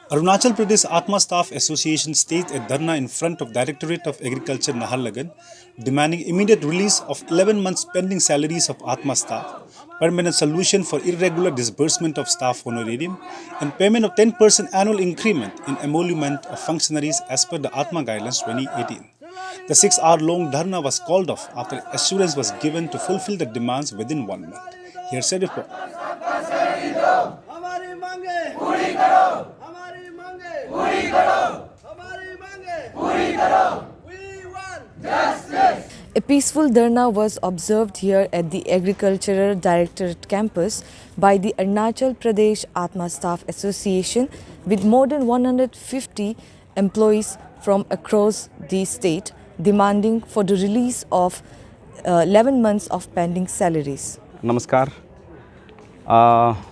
Arunachal Pradesh Atma Staff Association staged a dharna in front of Directorate of Agriculture Naharlagan, demanding immediate release of 11 months pending salaries of Atma staff, permanent solution for irregular disbursement of staff honorarium, and payment of 10% annual increment in emolument of functionaries as per the Atma Guidelines 2018. The 6-hour-long dharna was called off after assurance was given to fulfill the demands within 1 month. Here's a report. हमारी मांगे पूरी करो हमारी मांगे पूरी करो हमारी मांगे पूरी करो We want justice. A peaceful dharna was observed here at the Agricultural Directorate campus by the Arunachal Pradesh Atma Staff Association with more than 150 employees from across the state demanding for the release of 11 months of pending salaries. नमस्कार,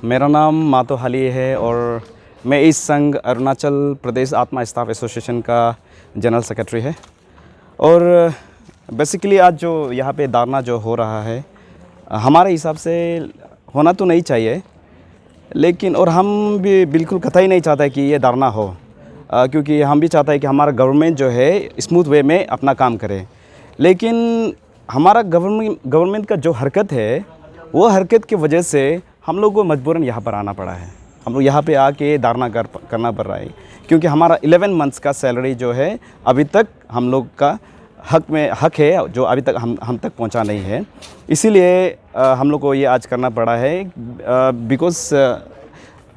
मेरा नाम मातो हाली है और मैं इस संघ अरुणाचल प्रदेश आत्मा स्टाफ एसोसिएशन का जनरल सेक्रेटरी है। और बेसिकली आज जो यहाँ पे धरना जो हो रहा है हमारे हिसाब से होना तो नहीं चाहिए, लेकिन और हम भी बिल्कुल कतई नहीं चाहते कि ये धरना हो, क्योंकि हम भी चाहते हैं कि हमारा गवर्नमेंट जो है स्मूथ वे में अपना काम करे। लेकिन हमारा गवर्नमेंट का जो हरकत है वो हरकत की वजह से हम लोग को मजबूरन यहाँ पर आना पड़ा है। हम लोग यहाँ पे आके धरना करना पड़ रहा है, क्योंकि हमारा 11 मंथ्स का सैलरी जो है अभी तक हम लोग का हक है जो अभी तक हम तक पहुँचा नहीं है। इसीलिए हम लोग को ये आज करना पड़ा है, बिकॉज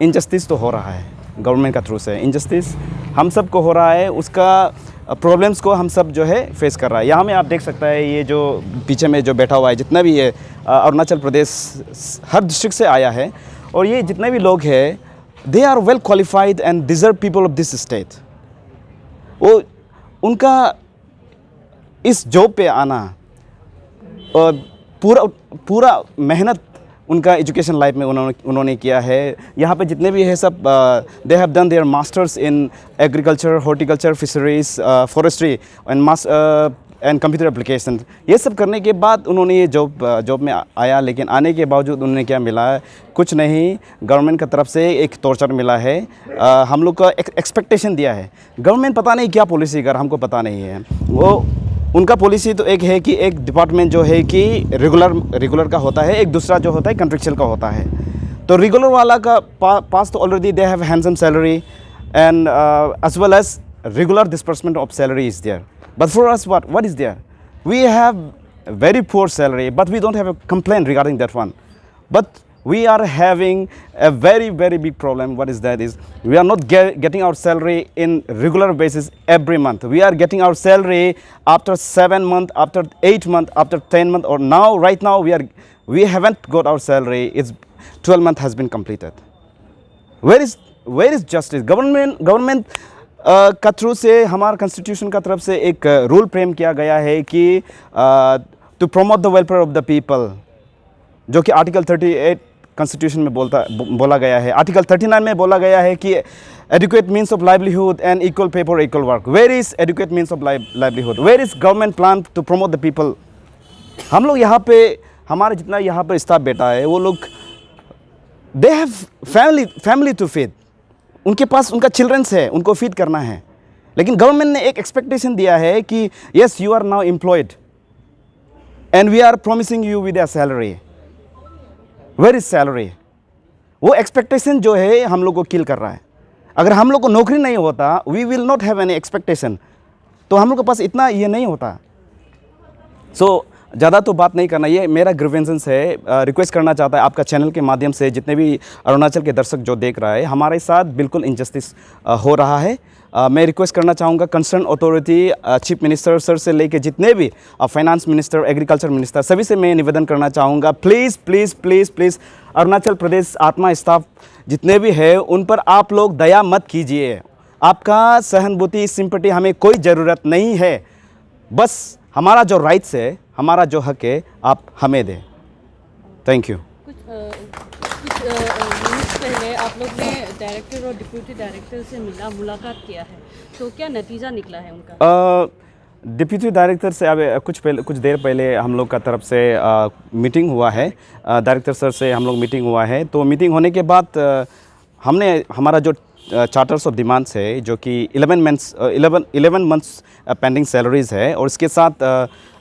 इनजस्टिस तो हो रहा है गवर्नमेंट का थ्रू से। इनजस्टिस हम सब को हो रहा है, उसका प्रॉब्लम्स को हम सब जो है फेस कर रहा है। यहाँ में आप देख सकता है ये जो पीछे में जो बैठा हुआ है जितना भी है अरुणाचल प्रदेश हर डिस्ट्रिक्ट से आया है, और ये जितने भी लोग हैं they are well qualified and deserve people of this state. वो उनका इस जॉब पे आना और पूरा मेहनत उनका एजुकेशन लाइफ में उन्होंने किया है। यहाँ पे जितने भी है सब they have done there masters in agriculture, horticulture, fisheries, forestry and computer application. ये सब करने के बाद उन्होंने ये जॉब में आया, लेकिन आने के बावजूद उन्होंने क्या मिला? कुछ नहीं। गवर्नमेंट की तरफ से एक टॉर्चर मिला है। हम लोग का एक्सपेक्टेशन दिया है। गवर्नमेंट पता नहीं क्या पॉलिसी कर, हमको पता नहीं है। वो उनका पॉलिसी तो एक है कि एक डिपार्टमेंट जो है कि रेगुलर का होता है, एक दूसरा जो होता है कंट्रेक्चुअल का होता है। तो रेगुलर वाला का पास तो already they have handsome salary and as well as regular disbursement of salary is there. But for us what is there? We have very poor salary, but we don't have a complaint regarding that one. But we are having a very big problem. What is that? Is we are not getting our salary in regular basis every month. We are getting our salary after 7 months, after 8 months, after 10 months, or now right now we haven't got our salary. It's 12 months has been completed. Where is justice? Government का through से हमारा constitution का तरफ से एक rule frame किया गया है कि to promote the welfare of the people, जो कि आर्टिकल 38 कॉन्स्टिट्यूशन में बोला गया है। आर्टिकल 39 में बोला गया है कि adequate means of livelihood and equal pay for equal work. Where is adequate means of livelihood? Where is government plan to promote the people? हम लोग यहाँ पे हमारे जितना यहाँ पर स्टाफ बैठा है वो लोग they have family to feed. उनके पास उनका चिल्ड्रंस है, उनको फीड करना है। लेकिन गवर्नमेंट ने एक एक्सपेक्टेशन दिया है कि yes you are now employed and we are promising you with a salary. Where is salary? वो एक्सपेक्टेशन जो है हम लोग को किल कर रहा है। अगर हम लोग को नौकरी नहीं होता, we will not have any expectation, तो हम लोग के पास इतना ये नहीं होता। सो ज़्यादा तो बात नहीं करना, ये मेरा ग्रीवेंसेस है। रिक्वेस्ट करना चाहता है आपका चैनल के माध्यम से जितने भी अरुणाचल के दर्शक जो देख रहा है, हमारे साथ बिल्कुल इनजस्टिस हो रहा है। मैं रिक्वेस्ट करना चाहूँगा concern authority, chief minister sir से लेके जितने भी फाइनेंस मिनिस्टर, एग्रीकल्चर मिनिस्टर, सभी से मैं निवेदन करना चाहूँगा, प्लीज़ अरुणाचल प्रदेश आत्मा स्टाफ जितने भी है उन पर आप लोग दया मत कीजिए। आपका सहानुभूति, सिंपैथी हमें कोई ज़रूरत नहीं है। बस हमारा जो राइट्स है, हमारा जो हक है, आप हमें दें। Thank you. कुछ मिनट्स पहले आप लोग ने डायरेक्टर और डिप्यूटी डायरेक्टर से मुलाकात किया है, तो क्या नतीजा निकला है उनका? डिप्यूटी डायरेक्टर से अब कुछ देर पहले हम लोग का तरफ से मीटिंग हुआ है। डायरेक्टर सर से हम लोग मीटिंग हुआ है। तो मीटिंग होने के बाद हमने हमारा जो चार्टर्स ऑफ डिमांड्स है जो कि 11 मंथ्स पेंडिंग सैलरीज़ है, और इसके साथ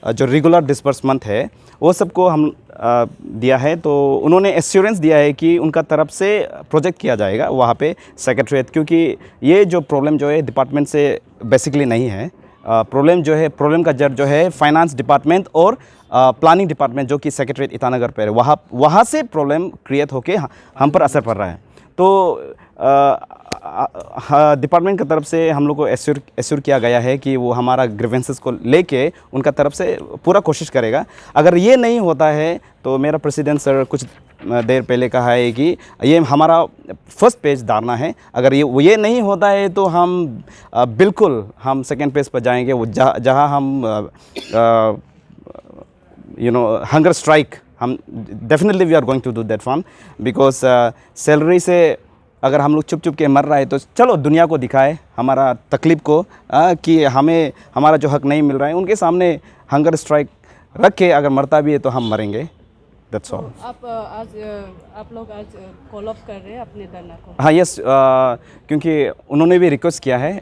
जो रेगुलर डिसबर्समेंट है वो सबको हम दिया है। तो उन्होंने एश्योरेंस दिया है कि उनका तरफ से प्रोजेक्ट किया जाएगा वहाँ पे सेक्रेटरीट, क्योंकि ये जो प्रॉब्लम जो है डिपार्टमेंट से बेसिकली नहीं है। प्रॉब्लम का जड़ जो है फाइनेंस डिपार्टमेंट और प्लानिंग डिपार्टमेंट जो कि सेक्रेटरीट ईटानगर पर है, वहाँ से प्रॉब्लम क्रिएट होके हम पर असर पड़ रहा है। तो डिपार्टमेंट की तरफ से हम लोग को एश्योर किया गया है कि वो हमारा ग्रीवेंसेस को लेके उनका तरफ से पूरा कोशिश करेगा। अगर ये नहीं होता है तो मेरा प्रेसिडेंट सर कुछ देर पहले कहा है कि ये हमारा फर्स्ट पेज धारना है, अगर ये नहीं होता है तो हम बिल्कुल हम सेकेंड पेज पर जाएंगे, वो जहाँ हम हंगर स्ट्राइक, हम definitely we are going to do that one, because salary से अगर हम लोग चुप चुप के मर रहा है तो चलो दुनिया को दिखाए हमारा तकलीफ़ को कि हमें हमारा जो हक नहीं मिल रहा है। उनके सामने हंगर स्ट्राइक रख के अगर मरता भी है तो हम मरेंगे। That's all. आप लोग आज कॉल ऑफ कर रहे हैं अपने धरना को? हाँ, यस, क्योंकि उन्होंने भी रिक्वेस्ट किया है,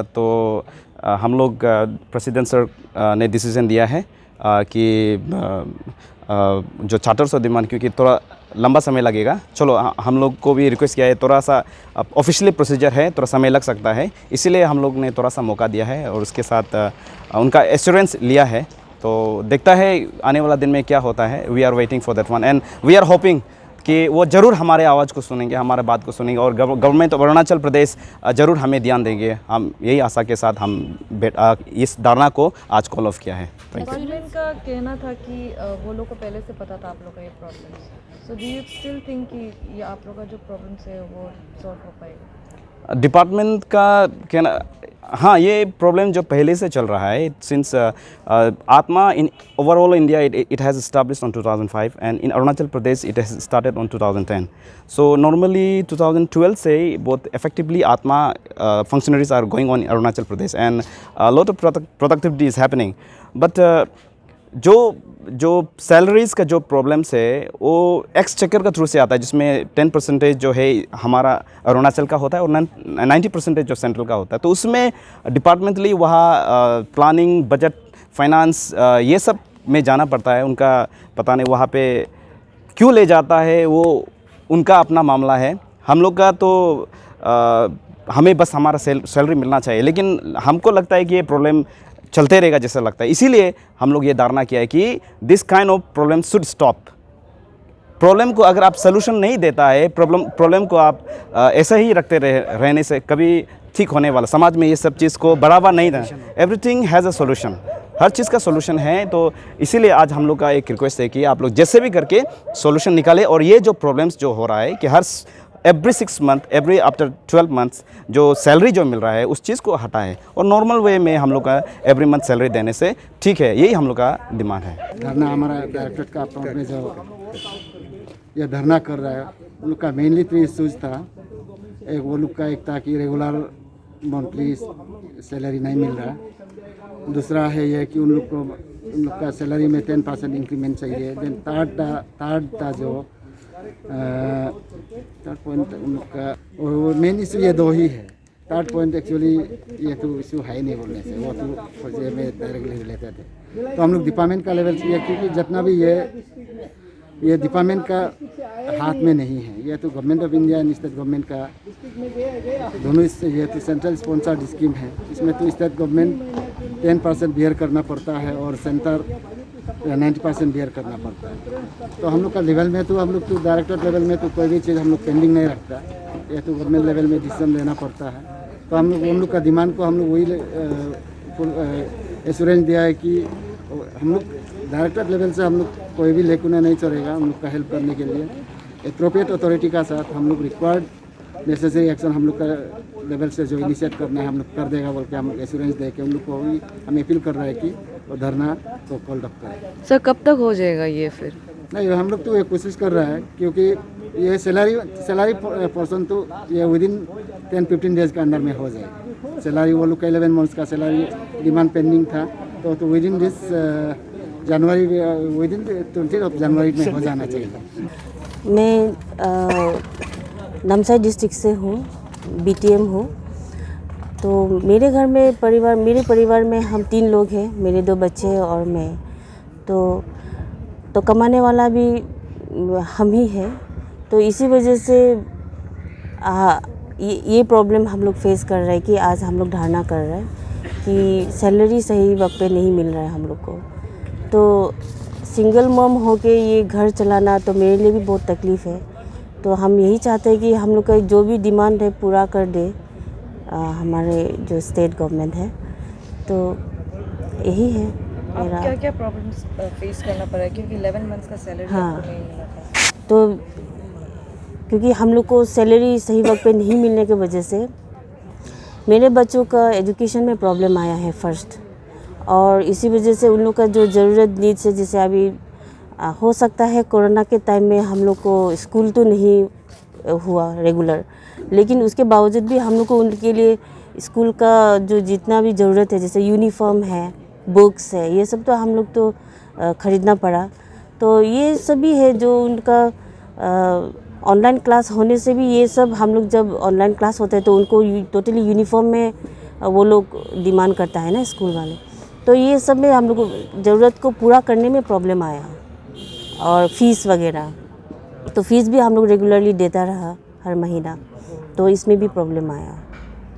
तो हम लोग प्रेसिडेंट सर ने डिसीजन दिया है कि जो चार्टर्स ऑफ डिमांड, क्योंकि थोड़ा लंबा समय लगेगा, चलो हम लोग को भी रिक्वेस्ट किया है, थोड़ा सा ऑफिशियली प्रोसीजर है, थोड़ा समय लग सकता है, इसीलिए हम लोग ने थोड़ा सा मौका दिया है और उसके साथ उनका एश्योरेंस लिया है। तो देखता है आने वाला दिन में क्या होता है। We are waiting for that one and we are hoping कि वो ज़रूर हमारे आवाज़ को सुनेंगे, हमारे बात को सुनेंगे, और गवर्नमेंट ऑफ अरुणाचल प्रदेश ज़रूर हमें ध्यान देंगे। हम यही आशा के साथ हम इस धरना को आज कॉल ऑफ किया है। डिपार्टमेंट का कहना था कि वो लोग को पहले से पता था आप लोग का ये problem, so do you still think कि ये आप लोग का जो प्रॉब्लम्स है वो सॉल्व हो पाएगा? डिपार्टमेंट का कहना, हाँ, ये प्रॉब्लम जो पहले से चल रहा है since ATMA in overall India it has established on 2005 and in Arunachal Pradesh it has started on 2010। So normally 2012 से बहुत effectively ATMA functionaries are going on in Arunachal Pradesh and lot of productivity is happening. But जो salaries का जो problems है वो exchequer का through से आता है, जिसमें 10% जो है हमारा अरुणाचल का होता है और 90% जो सेंट्रल का होता है। तो उसमें डिपार्टमेंटली वहाँ प्लानिंग, बजट, फाइनेंस ये सब में जाना पड़ता है। उनका पता नहीं वहाँ पे क्यों ले जाता है, वो उनका अपना मामला है। हम लोग का तो हमें बस हमारा सैलरी मिलना चाहिए, लेकिन हमको लगता है कि ये प्रॉब्लम चलते रहेगा जैसा लगता है। इसीलिए हम लोग ये धारणा किया है कि this kind of problem should stop. Problem को अगर आप सलूशन नहीं देता है, प्रॉब्लम को आप ऐसा ही रखते रहने से कभी ठीक होने वाला, समाज में ये सब चीज़ को बढ़ावा नहीं देना। एवरीथिंग हैज़ अ सोल्यूशन, हर चीज़ का सोल्यूशन है। तो इसीलिए आज हम लोग का एक रिक्वेस्ट है कि आप लोग जैसे भी करके सोल्यूशन निकालें, और ये जो प्रॉब्लम्स जो हो रहा है कि हर every 6 month, every after 12 months जो सैलरी जो मिल रहा है उस चीज़ को हटाएं, और नॉर्मल वे में हम लोग का एवरी मंथ सैलरी देने से ठीक है। यही हम लोग का डिमांड है। धरना हमारा डायरेक्टरेट का अपने जो ये धरना कर रहा है उन लोग का मेनली 3 इशूज़ था। एक वो लोग का एक था कि रेगुलर मंथली सैलरी नहीं मिल रहा, दूसरा है ये कि उन लोग का सैलरी में 10% इंक्रीमेंट चाहिए। देन थर्ड था जो थर्ड पॉइंट उन लोग का, और मेन इशू ये 2 ही है। थर्ड पॉइंट एक्चुअली ये तो इशू है ही नहीं बोलने से, वो तो प्रोजेक्ट में डायरेक्टली रिलेटेड है। तो हम लोग डिपार्टमेंट का लेवल से, क्योंकि जितना भी ये डिपार्टमेंट का हाथ में नहीं है, ये तो government of India and state government का दोनों, इससे ये तो सेंट्रल स्पॉन्सर्ड स्कीम है। इसमें तो स्टेट गवर्नमेंट 10% बियर करना पड़ता है और सेंटर 90% बियर करना पड़ता है। तो हम लोग का लेवल में तो हम लोग तो डायरेक्टर लेवल में तो कोई भी चीज़ हम लोग पेंडिंग नहीं रखता, ये तो गवर्नमेंट लेवल में डिसीजन लेना पड़ता है। तो हम लोग का डिमांड को हम लोग वही एश्योरेंस दिया है कि हम लोग डायरेक्टर लेवल से हम लोग कोई भी लेकुना नहीं चलेगा। हम लोग का हेल्प करने के लिए एप्रोप्रिएट अथॉरिटी का साथ हम लोग रिक्वायर्ड नेसेसरी एक्शन हम लोग का लेवल से जो इनिशिएट करना है हम लोग कर देगा बोल के हम लोग एश्योरेंस दे के उन लोग को भी हम अपील कर रहे हैं कि वो धरना को कॉल अप करें। सर कब तक हो जाएगा ये? फिर नहीं, हम लोग तो ये कोशिश कर रहा है, क्योंकि ये सैलरी पर्सन तो ये विदिन 10-15 डेज के अंदर में हो जाएगा। सैलरी वो लोग का 11 मंथ्स का सैलरी डिमांड पेंडिंग था, तो विदिन दिस जनवरी, विदिन 20 जनवरी में हो जाना चाहिए। मैं नामसाई डिस्ट्रिक्ट से हूँ। बीटीएम हूँ। तो मेरे परिवार में हम 3 लोग हैं, मेरे 2 बच्चे हैं और मैं। तो कमाने वाला भी हम ही हैं। तो इसी वजह से ये प्रॉब्लम हम लोग फेस कर रहे हैं कि आज हम लोग धरना कर रहे हैं कि सैलरी सही वक्त पे नहीं मिल रहा है हम लोग को। तो सिंगल मॉम होके ये घर चलाना तो मेरे लिए भी बहुत तकलीफ़ है। तो हम यही चाहते हैं कि हम लोग का जो भी डिमांड है पूरा कर दे हमारे जो स्टेट गवर्नमेंट है। तो यही है मेरा। क्या क्या प्रॉब्लम्स फेस करना पड़ा है क्योंकि 11 मंथ्स का सैलरी हाँ। आपको नहीं मिला था? तो क्योंकि हम लोग को सैलरी सही वक्त पे नहीं मिलने की वजह से मेरे बच्चों का एजुकेशन में प्रॉब्लम आया है फर्स्ट। और इसी वजह से उन लोग का जो ज़रूरत नीड्स है, जैसे अभी हो सकता है कोरोना के टाइम में हम लोग को स्कूल तो नहीं हुआ रेगुलर, लेकिन उसके बावजूद भी हम लोग को उनके लिए स्कूल का जो जितना भी ज़रूरत है, जैसे यूनिफॉर्म है, बुक्स है, ये सब तो हम लोग तो ख़रीदना पड़ा। तो ये सभी है जो उनका ऑनलाइन क्लास होने से भी ये सब हम लोग जब ऑनलाइन क्लास होता है तो उनको टोटली यूनिफॉर्म में वो लोग डिमांड करता है ना स्कूल वाले। तो ये सब में हम लोग को ज़रूरत को पूरा करने में प्रॉब्लम आया। और फ़ीस वगैरह, तो फ़ीस भी हम लोग रेगुलरली देता रहा हर महीना, तो इसमें भी प्रॉब्लम आया।